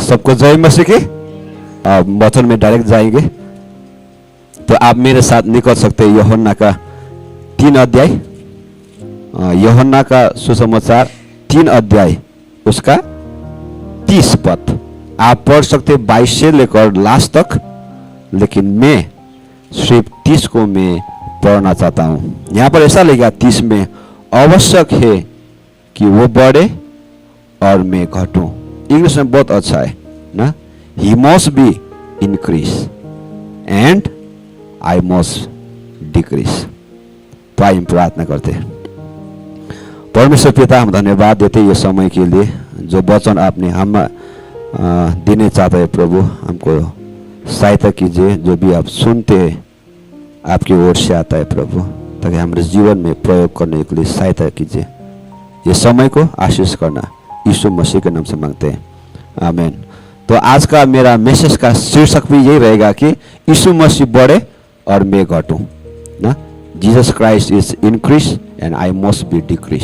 सबको जय मसीह की। वचन में डायरेक्ट जाएंगे तो आप मेरे साथ निकल सकते हैं यूहन्ना का 3 अध्याय, यूहन्ना का सुसमाचार 3 अध्याय उसका 30 पद आप पढ़ सकते 22 से लेकर लास्ट तक, लेकिन मैं सिर्फ 30 को मैं पढ़ना चाहता हूँ। यहाँ पर ऐसा लिखा 30 में, आवश्यक है कि वो बढ़े और मैं घटूं। इंग्लिश में बहुत अच्छा है ना, he must be increase and I must decrease. तो आइए प्रार्थना करते हैं। परमेश्वर पिता, हम धन्यवाद देते हैं ये समय के लिए जो वचन आपने हम देने चाहते हैं। प्रभु हमको सहायता कीजिए, जो भी आप सुनते हैं आपकी ओर से आता है प्रभु, ताकि हमारे जीवन में प्रयोग करने के लिए सहायता कीजिए। ये समय को आशीष करना यीशु मसीह के नाम से मांगते हैं, आमीन। तो आज का मेरा मैसेज का शीर्षक भी यही रहेगा कि यीशु मसीह बढ़े और मैं घटूं ना। Jesus Christ is increase and I must be decrease.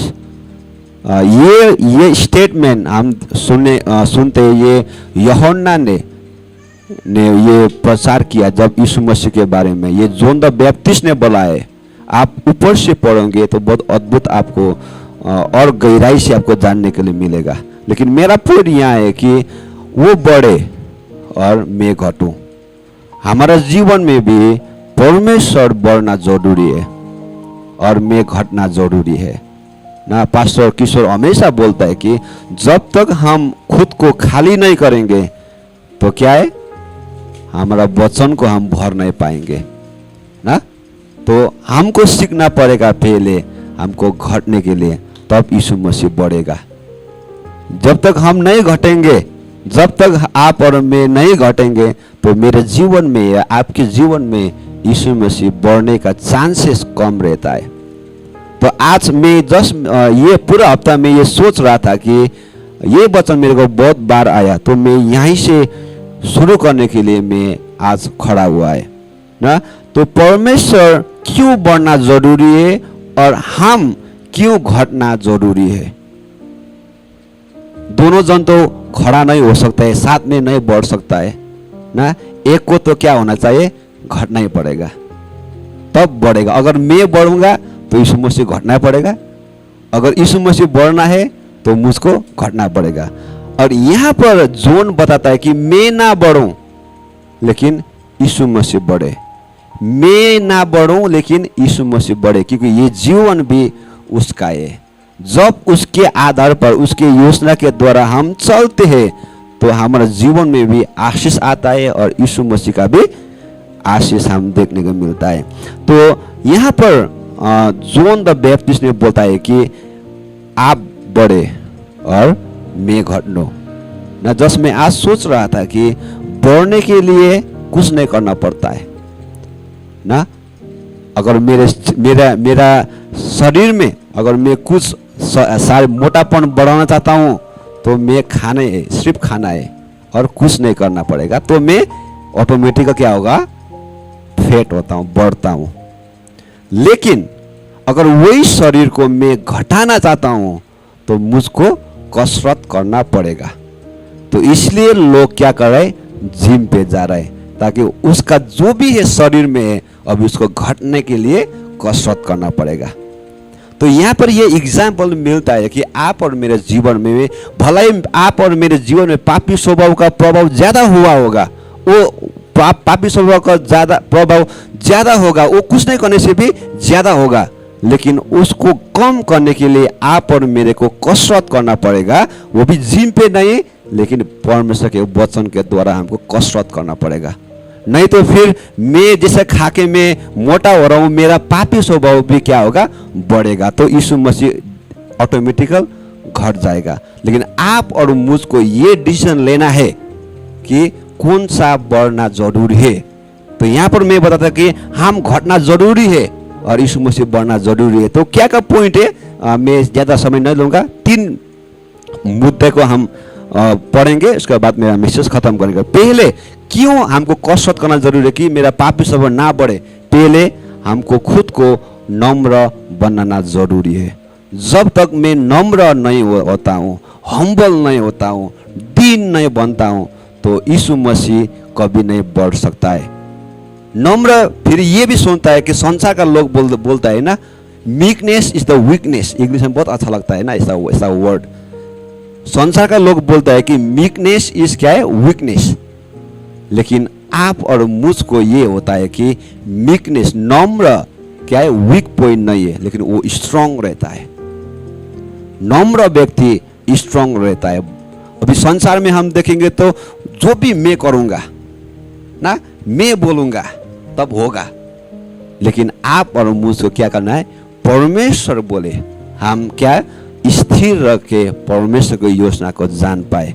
ये स्टेटमेंट हम सुनते ये यूहन्ना ने ये प्रचार किया जब यीशु मसीह के बारे में। ये जॉन द बैप्टिस्ट ने बोला है। आप ऊपर से पढ़ोगे तो बहुत अद्भुत आपको और गहराई से आपको जानने के लिए मिलेगा। लेकिन मेरा पॉइंट यहाँ है कि वो बढ़े और मैं घटूं। हमारा जीवन में भी परमेश्वर बढ़ना जरूरी है और मैं घटना जरूरी है ना। पास्टर किशोर हमेशा बोलता है कि जब तक हम खुद को खाली नहीं करेंगे तो क्या है, हमारा वचन को हम भर नहीं पाएंगे ना। तो हमको सीखना पड़ेगा पहले हमको घटने के लिए, तब यीशु मसीह बढ़ेगा। जब तक हम नहीं घटेंगे, जब तक आप और मैं नहीं घटेंगे, तो मेरे जीवन में या आपके जीवन में यीशु मसीह बढ़ने का चांसेस कम रहता है। तो आज मैं ये पूरा हफ्ता में ये सोच रहा था कि ये वचन मेरे को बहुत बार आया, तो मैं यहीं से शुरू करने के लिए मैं आज खड़ा हुआ है ना। तो परमेश्वर क्यों बढ़ना जरूरी है और हम क्यों घटना जरूरी है। दोनों जन तो खड़ा नहीं हो सकता है, साथ में नहीं बढ़ सकता है ना। एक को तो क्या होना चाहिए, घटना ही पड़ेगा तब बढ़ेगा। अगर मैं बढ़ूंगा तो यीशु मसीह घटना पड़ेगा, अगर यीशु मसीह बढ़ना है तो मुझको घटना पड़ेगा। और यहाँ पर जॉन बताता है कि मैं ना बढ़ूं लेकिन यीशु मसीह बढ़े, मैं ना बढ़ूं लेकिन यीशु मसीह बढ़े, क्योंकि ये जीवन भी उसका है। जब उसके आधार पर, उसके योजना के द्वारा हम चलते हैं तो हमारे जीवन में भी आशीष आता है और यीशु मसीह का भी आशीष हम देखने को मिलता है। तो यहाँ पर जॉन द बैप्टिस्ट ने बोलता है कि आप बढ़े और मैं घटूं ना। जस्ट मैं आज सोच रहा था कि बढ़ने के लिए कुछ नहीं करना पड़ता है ना। अगर मेरा शरीर में अगर मैं कुछ सारे मोटापन बढ़ाना चाहता हूँ तो मैं सिर्फ खाना है और कुछ नहीं करना पड़ेगा, तो मैं ऑटोमेटिक क्या होगा, फैट होता हूँ, बढ़ता हूँ। लेकिन अगर वही शरीर को मैं घटाना चाहता हूँ तो मुझको कसरत करना पड़ेगा। तो इसलिए लोग क्या कर रहे, जिम पे जा रहे, ताकि उसका जो भी है शरीर में है अभी उसको घटने के लिए कसरत करना पड़ेगा। तो यहाँ पर ये एग्जाम्पल मिलता है कि आप और मेरे जीवन में भले ही आप और मेरे जीवन में पापी स्वभाव का प्रभाव ज्यादा हुआ होगा, वो पापी स्वभाव का ज्यादा प्रभाव ज्यादा होगा, वो कुछ नहीं करने से भी ज्यादा होगा, लेकिन उसको कम करने के लिए आप और मेरे को कसरत करना पड़ेगा। वो भी जिम पे नहीं, लेकिन परमेश्वर के वचन के द्वारा हमको कसरत करना पड़ेगा। नहीं तो फिर मैं जैसे खाके मैं मोटा हो रहा हूँ, मेरा पापी स्वभाव भी क्या होगा, बढ़ेगा, तो यीशु मसीह ऑटोमेटिकल घट जाएगा। लेकिन आप और मुझको ये डिसीजन लेना है कि कौन सा बढ़ना जरूरी है। तो यहाँ पर मैं बताता कि हम घटना जरूरी है और यीशु मसीह बढ़ना जरूरी है। तो क्या का पॉइंट है, मैं ज्यादा समय नहीं लूंगा, 3 मुद्दे को हम पढ़ेंगे, उसके बाद मेरा मैसेज खत्म करेंगे। पहले क्यों हमको कसरत करना जरूरी है कि मेरा पापी स्वभाव ना बढ़े। पहले हमको खुद को नम्र बनाना जरूरी है। जब तक मैं नम्र नहीं होता हूँ, हम्बल नहीं होता हूँ, दीन नहीं बनता हूँ, तो यीशु मसीह कभी नहीं बढ़ सकता है। नम्र फिर ये भी सुनता है कि संसार का लोग बोलता है ना, meekness is the weakness. English में बहुत अच्छा लगता है ना ऐसा वर्ड। संसार का लोग बोलता है कि मीकनेस इज क्या है, वीकनेस। लेकिन आप और मुझको ये होता है कि मीकनेस, नम्र क्या है, वीक पॉइंट नहीं है, लेकिन वो स्ट्रांग रहता है। नम्र व्यक्ति स्ट्रांग रहता है। अभी संसार में हम देखेंगे तो जो भी मैं करूंगा ना, मैं बोलूंगा तब होगा। लेकिन आप और मुझको क्या करना है, परमेश्वर बोले हम क्या स्थिर रख के परमेश्वर की योजना को जान पाए।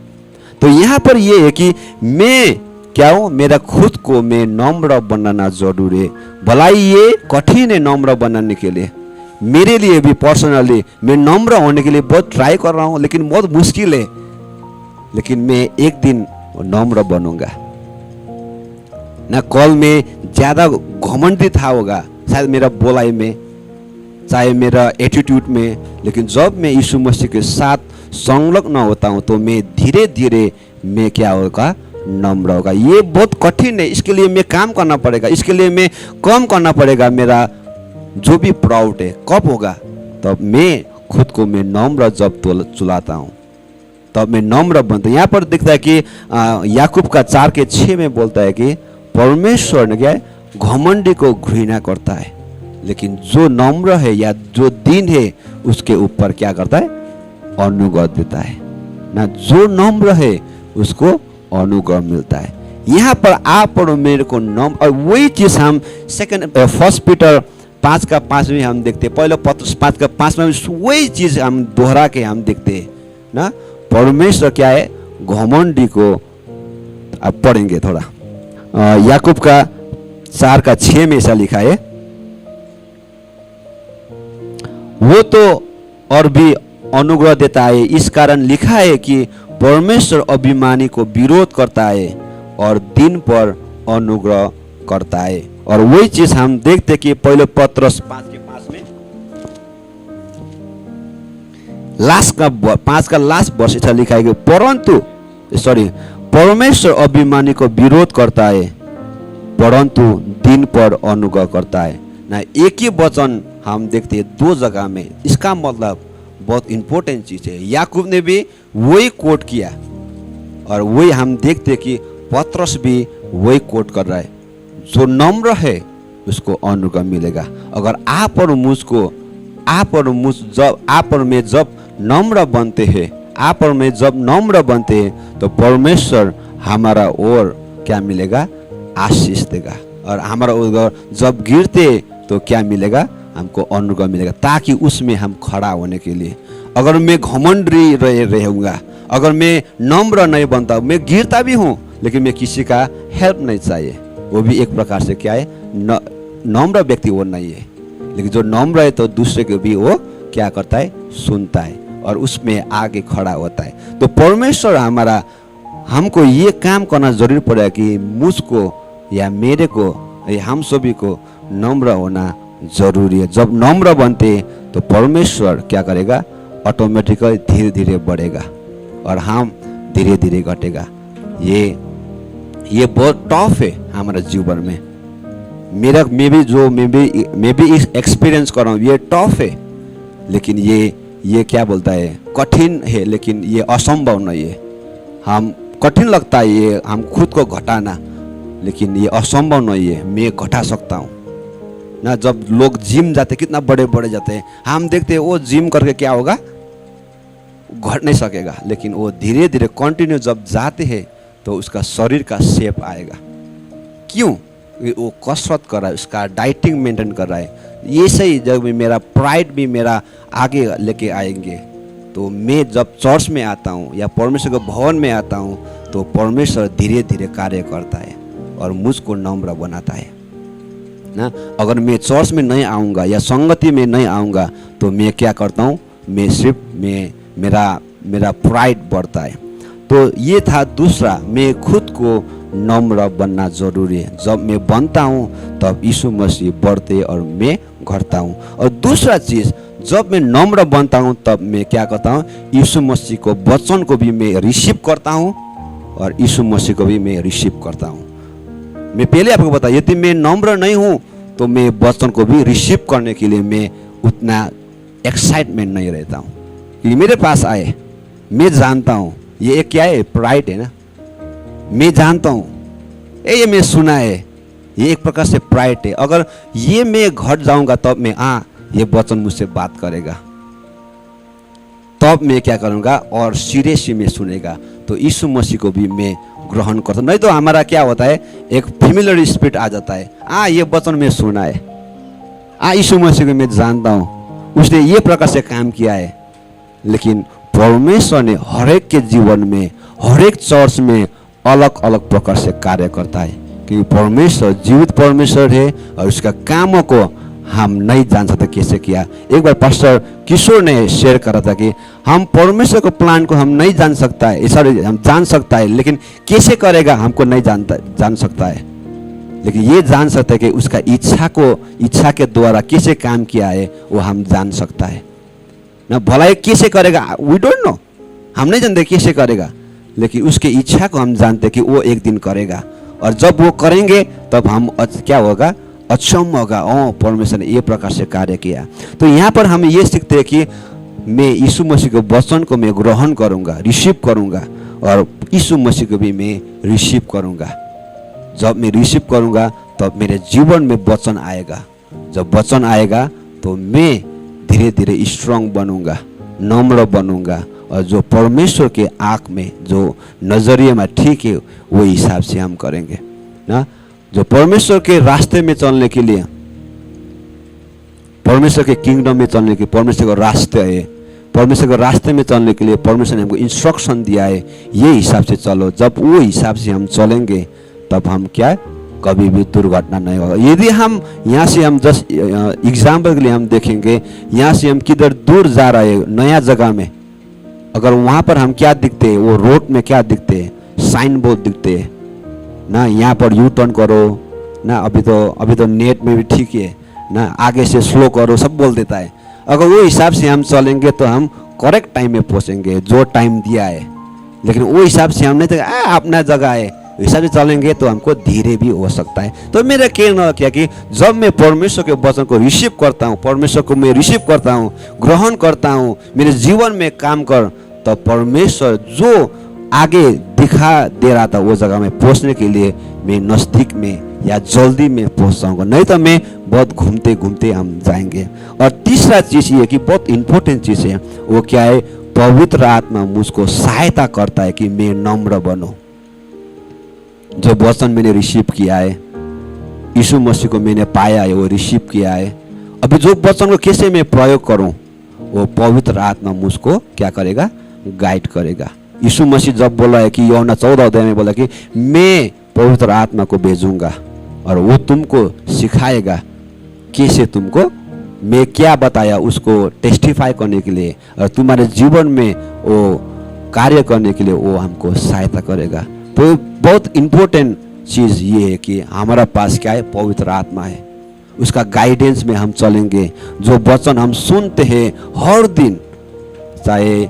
तो यहाँ पर ये है कि मैं क्या हूँ, मेरा खुद को मैं नम्र बनाना जरूरी है। भलाई ये कठिन है नम्र बनाने के लिए, मेरे लिए भी पर्सनली मैं नम्र होने के लिए बहुत ट्राई कर रहा हूँ, लेकिन बहुत मुश्किल है। लेकिन मैं एक दिन नम्र बनूंगा ना। कल में ज्यादा घमंडी था होगा शायद मेरा बोलाई में, चाहे मेरा एटीट्यूड में, लेकिन जब मैं यीशु मसीह के साथ संलग्न होता हूँ तो मैं धीरे धीरे मैं क्या होगा, नम्र होगा। ये बहुत कठिन है, इसके लिए मैं काम करना पड़ेगा, इसके लिए मैं कम करना पड़ेगा मेरा जो भी प्राउड है। कब होगा, तब मैं खुद को मैं नम्र जब चुलाता हूँ तब मैं नम्र बनता हूँ। यहाँ पर दिखता है कि याकूब का 4:6 में बोलता है कि परमेश्वर ने क्या है, घमंडी को घृणा करता है, लेकिन जो नम्र है या जो दीन है उसके ऊपर क्या करता है, अनुग्रह देता है ना। जो नम्र है उसको अनुग्रह मिलता है। यहाँ पर आप और मेरे को नम्र, और वही चीज हम फर्स्ट पीटर 5:5 में हम देखते हैं, पहले पत्रस 5:5 में वही चीज हम दोहरा के हम देखते हैं ना। परमेश्वर क्या है, घमंडी को आप पढ़ेंगे थोड़ा, याकूब का 4:6 में ऐसा लिखा है, वो तो और भी अनुग्रह देता है, इस कारण लिखा है कि परमेश्वर अभिमानी को विरोध करता है और दिन पर अनुग्रह करता है। और वही चीज हम देखते कि पहले पत्रस 5:5 में पांच का लास्ट वर्ष ऐसा लिखा है कि परमेश्वर अभिमानी को विरोध करता है परंतु दिन पर अनुग्रह करता है ना। एक ही वचन हम देखते हैं दो जगह में, इसका मतलब बहुत इंपॉर्टेंट चीज है। याकूब ने भी वही कोट किया और वही हम देखते कि पत्रस भी वही कोट कर रहा है, जो नम्र है उसको अनुग्रह मिलेगा। अगर आप और मैं जब नम्र बनते हैं, आप और मैं जब नम्र बनते हैं तो परमेश्वर हमारा और क्या मिलेगा, आशीष देगा। और हमारा और जब गिरते तो क्या मिलेगा, हमको अनुग्रह मिलेगा, ताकि उसमें हम खड़ा होने के लिए। अगर मैं घमंडी रहूंगा, अगर मैं नम्र नहीं बनता, मैं गिरता भी हूँ लेकिन मैं किसी का हेल्प नहीं चाहिए, वो भी एक प्रकार से क्या है, नम्र व्यक्ति वो नहीं है। लेकिन जो नम्र है तो दूसरे को भी वो क्या करता है, सुनता है और उसमें आगे खड़ा होता है। तो परमेश्वर हमको ये काम करना जरूरी पड़ेगा कि मुझको या मेरे को या हम सभी को नम्र होना जरूरी है। जब नम्र बनते तो परमेश्वर क्या करेगा, ऑटोमेटिकली धीरे धीरे बढ़ेगा और हम धीरे धीरे घटेगा। ये बहुत टफ है हमारे जीवन में। मैं भी एक्सपीरियंस कर रहा हूँ, ये टफ है, लेकिन ये क्या बोलता है, कठिन है, लेकिन ये असंभव नहीं है। हम कठिन लगता है ये हम खुद को घटाना, लेकिन ये असंभव नहीं है, मैं घटा सकता हूँ ना। जब लोग जिम जाते कितना बड़े बड़े जाते हैं, हम देखते हैं वो जिम करके क्या होगा, घट नहीं सकेगा, लेकिन वो धीरे धीरे कंटिन्यू जब जाते हैं तो उसका शरीर का शेप आएगा। क्यों, वो कसरत कर रहा है, उसका डाइटिंग मेंटेन कर रहा है। ये सही, जब मेरा प्राइड भी मेरा आगे लेके आएंगे तो मैं जब चर्च में आता हूँ या परमेश्वर के भवन में आता हूँ तो परमेश्वर धीरे धीरे कार्य करता है और मुझको नम्र बनाता है ना। अगर मैं चर्च में नहीं आऊँगा या संगति में नहीं आऊँगा तो मैं क्या करता हूँ, मैं सिर्फ मेरा प्राइड बढ़ता है। तो ये था दूसरा, मैं खुद को नम्र बनना जरूरी है। जब मैं बनता हूँ तब यीशु मसीह बढ़ते और मैं घटता हूँ। और दूसरा चीज, जब मैं नम्र बनता हूँ तब मैं क्या करता हूँ, यीशु मसीह को वचन को भी मैं रिसीव करता हूँ और यीशु मसीह को भी मैं रिसीव करता हूँ। मैं पहले आपको बताया, यदि मैं नम्र नहीं हूँ तो मैं वचन को भी रिसीव करने के लिए मैं उतना एक्साइटमेंट नहीं रहता हूँ। कि मेरे पास आए, मैं जानता हूँ ये एक क्या है, प्राइड है ना। मैं जानता हूँ ये मैं सुना है, ये एक प्रकार से प्राइड है। अगर ये मैं घट जाऊंगा तब मैं ये वचन मुझसे बात करेगा, तब मैं क्या करूंगा और सीरियसली में सुनेगा। तो यीशु मसीह को भी मैं ग्रहण करता हूं। नहीं तो हमारा क्या होता है, एक फेमिलियर स्पिरिट आ जाता है। ये वचन मैं सुना है, यीशु मसीह को मैं जानता हूं, उसने ये प्रकार से काम किया है। लेकिन परमेश्वर ने हरेक के जीवन में, हरेक चर्च में अलग अलग प्रकार से कार्य करता है, क्योंकि परमेश्वर जीवित परमेश्वर है और उसका कामों को हम नहीं जान सकते कैसे किया। एक बार पास्टर किशोर ने शेयर करा था कि हम परमेश्वर को प्लान को हम नहीं जान सकता है, सॉरी हम जान सकता है लेकिन कैसे करेगा हमको नहीं जान सकता है। लेकिन ये जान सकता है कि उसका इच्छा के द्वारा कैसे काम किया है वो हम जान सकता है ना। भलाई कैसे करेगा वी डोंट नो, हम नहीं जानते कैसे करेगा, लेकिन उसके इच्छा को हम जानते कि वो एक दिन करेगा और जब वो करेंगे तब हम क्या होगा, अक्षम होगा। परमेश्वर ने ये प्रकार से कार्य किया। तो यहाँ पर हम ये सीखते हैं कि मैं यीशु मसीह के वचन को मैं ग्रहण करूँगा, रिसीव करूँगा और यीशु मसीह को भी मैं रिसीव करूँगा। जब मैं रिसीव करूँगा तब मेरे जीवन में वचन आएगा। जब वचन आएगा तो मैं धीरे धीरे स्ट्रांग बनूंगा, नम्र बनूंगा और जो परमेश्वर के आँख में जो नजरिए में ठीक है वो हिसाब से हम करेंगे ना। जो परमेश्वर के रास्ते में चलने के लिए, परमेश्वर के किंगडम में चलने के, परमेश्वर का रास्ते है, परमेश्वर के रास्ते में चलने के लिए परमेश्वर ने हमको इंस्ट्रक्शन दिया है, ये हिसाब से चलो। जब वो हिसाब से हम चलेंगे तब हम क्या, कभी भी दुर्घटना नहीं होगा। यदि हम यहाँ से हम जस्ट एग्जाम्पल के लिए हम देखेंगे, यहाँ से हम किधर दूर जा रहे हैं नया जगह में, अगर वहाँ पर हम क्या दिखते हैं, वो रोड में क्या दिखते हैं, साइन बोर्ड दिखते हैं ना, यहाँ पर यू टर्न करो ना। अभी तो नेट में भी ठीक है ना, आगे से स्लो करो सब बोल देता है। अगर वो हिसाब से हम चलेंगे तो हम करेक्ट टाइम में पहुँचेंगे जो टाइम दिया है। लेकिन वो हिसाब से हम नहीं तो अपना जगह है हिसाब से चलेंगे तो हमको धीरे भी हो सकता है। तो मेरा कहना क्या कि जब मैं परमेश्वर के वचन को रिसीव करता हूँ, परमेश्वर को मैं रिसीव करता हूँ, ग्रहण करता हूँ, मेरे जीवन में काम कर, तो परमेश्वर जो आगे दिखा दे रहा था वो जगह में पहुँचने के लिए मैं नज़दीक में या जल्दी में पहुँच जाऊँगा। नहीं तो मैं बहुत घूमते घूमते हम जाएंगे। और तीसरा चीज़ ये कि बहुत इम्पोर्टेंट चीज़ है, वो क्या है, पवित्र आत्मा मुझको सहायता करता है कि मैं नम्र बनूं। जो वचन मैंने रिसीव किया है, यीशु मसीह को मैंने पाया है, वो रिसीव किया है, अभी जो वचन को कैसे मैं प्रयोग करूं, वो पवित्र आत्मा मुझको क्या करेगा, गाइड करेगा। यीशु मसीह जब बोला है कि यूहन्ना 14 अध्याय में बोला कि मैं पवित्र आत्मा को भेजूंगा और वो तुमको सिखाएगा कैसे, तुमको मैं क्या बताया उसको टेस्टिफाई करने के लिए और तुम्हारे जीवन में वो कार्य करने के लिए वो हमको सहायता करेगा। तो बहुत इम्पोर्टेंट चीज़ ये है कि हमारा पास क्या है, पवित्र आत्मा है, उसका गाइडेंस में हम चलेंगे। जो वचन हम सुनते हैं हर दिन, चाहे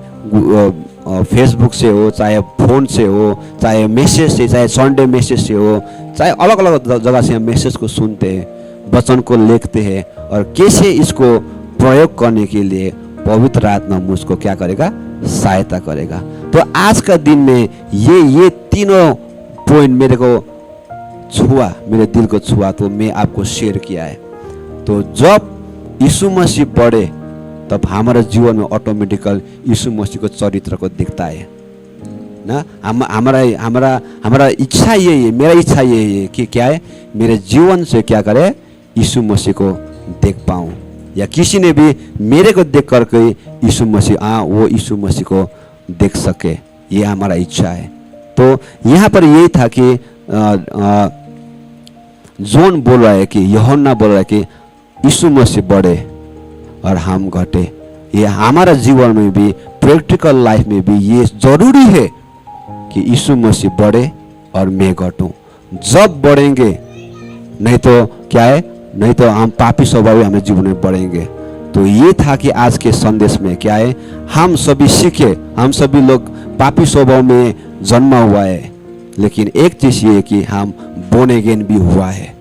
फेसबुक से हो, चाहे फ़ोन से हो, चाहे मैसेज से, चाहे संडे मैसेज से हो, चाहे अलग अलग जगह से हम मैसेज को सुनते हैं, वचन को लिखते हैं और कैसे इसको प्रयोग करने के लिए पवित्र आत्मा मुझको क्या करेगा, सहायता करेगा। तो आज का दिन में ये तीनों पॉइंट मेरे को छुआ, मेरे दिल को छुआ, तो मैं आपको शेयर किया है। तो जब यीशु मसीह बढ़े तब हमारे जीवन में ऑटोमेटिकल यीशु मसीह को चरित्र को दिखता है ना। हमारा इच्छा यही है, मेरा इच्छा यही है कि क्या है, मेरे जीवन से क्या करे, यीशु मसीह को देख पाऊँ, या किसी ने भी मेरे को देख करके यीशु मसीह वो यीशु मसीह को देख सके, ये हमारा इच्छा है। तो यहाँ पर यही था कि जॉन बोल रहा है कि यूहन्ना बोल रहा है कि यीशु मसीह बढ़े और हम घटे। ये हमारा जीवन में भी, प्रैक्टिकल लाइफ में भी ये जरूरी है कि यीशु मसीह बढ़े और मैं घटूं। जब बढ़ेंगे, नहीं तो क्या है, नहीं तो हम पापी स्वभाव हमें जीवन में बढ़ेंगे। तो ये था कि आज के संदेश में क्या है, हम सभी सीखे, हम सभी लोग पापी स्वभाव में जन्मा हुआ है, लेकिन एक चीज ये है कि हम बोर्न अगेन भी हुआ है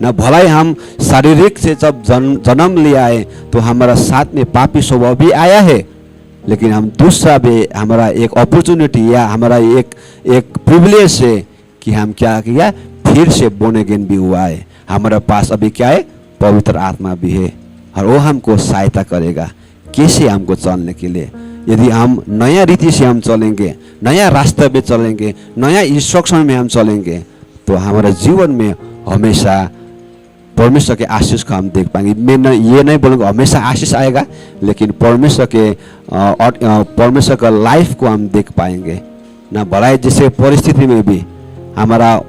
ना। भलाई हम शारीरिक से जब जन्म लिया है तो हमारा साथ में पापी स्वभाव भी आया है, लेकिन हम दूसरा भी, हमारा एक अपॉर्चुनिटी या हमारा एक प्रिविलेज है कि हम क्या किया, फिर से बोर्न अगेन भी हुआ है। हमारे पास अभी क्या है, पवित्र आत्मा भी है, और वो हमको सहायता करेगा कैसे हमको चलने के लिए। यदि हम नया रीति से हम चलेंगे, नया रास्ते में चलेंगे, नया इंस्ट्रक्शन में हम चलेंगे, तो हमारे जीवन में हमेशा परमेश्वर के आशीष को हम देख पाएंगे। मैं ये नहीं बोलूँगा हमेशा आशीष आएगा, लेकिन परमेश्वर का लाइफ को हम देख पाएंगे ना। भलाई जैसे परिस्थिति में भी हमारा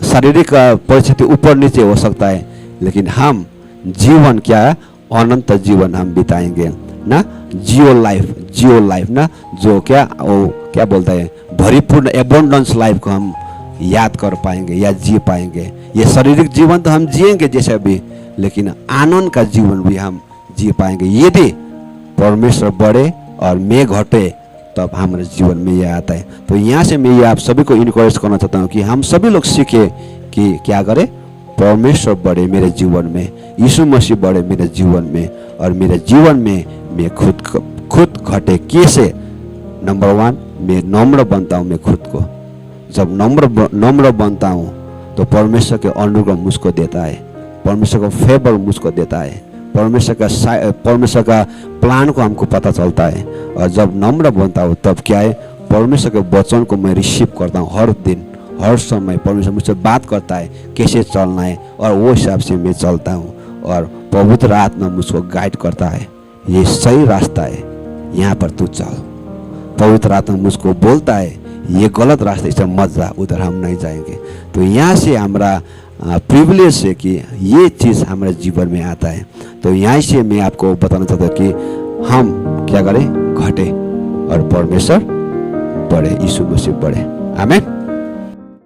शारीरिक परिस्थिति ऊपर नीचे हो सकता है, लेकिन हम जीवन क्या है, अनंत जीवन हम बिताएंगे ना। जियो लाइफ ना, जो क्या बोलता है, भरीपूर्ण एबंडेंस लाइफ को हम याद कर पाएंगे या जी पाएंगे। ये शारीरिक जीवन तो हम जिएंगे जैसे भी, लेकिन आनंद का जीवन भी हम जी पाएंगे यदि परमेश्वर बढ़े और मैं घटे, तब हमारे जीवन में यह आता है। तो यहाँ से मैं ये आप सभी को इनकरेज करना चाहता हूँ कि हम सभी लोग सीखे कि क्या करें, परमेश्वर बढ़े मेरे जीवन में, यीशु मसीह बढ़े मेरे जीवन में, और मेरे जीवन में मैं खुद घटे कैसे। नंबर 1, मैं नम्र बनता हूँ मैं खुद को। जब नम्र बनता हूँ तो परमेश्वर के अनुग्रह मुझको देता है, परमेश्वर का फेवर मुझको देता है, परमेश्वर का प्लान को हमको पता चलता है। और जब नम्र बनता हूँ तब क्या है, परमेश्वर के वचन को मैं रिसीव करता हूँ। हर दिन हर समय परमेश्वर मुझसे बात करता है कैसे चलना है, और वो हिसाब से मैं चलता हूँ, और पवित्र आत्मा मुझको गाइड करता है, ये सही रास्ता है, यहाँ पर तू चल। पवित्र आत्मा मुझको बोलता है ये गलत रास्ते से मत जा, उधर हम नहीं जाएंगे। तो यहाँ से हमारा प्रिविलेज है कि ये चीज़ हमारे जीवन में आता है। तो यहाँ से मैं आपको बताना चाहता हूँ कि हम क्या करें, घटे और परमेश्वर बढ़े, यीशु मसीह बढ़े। आमीन।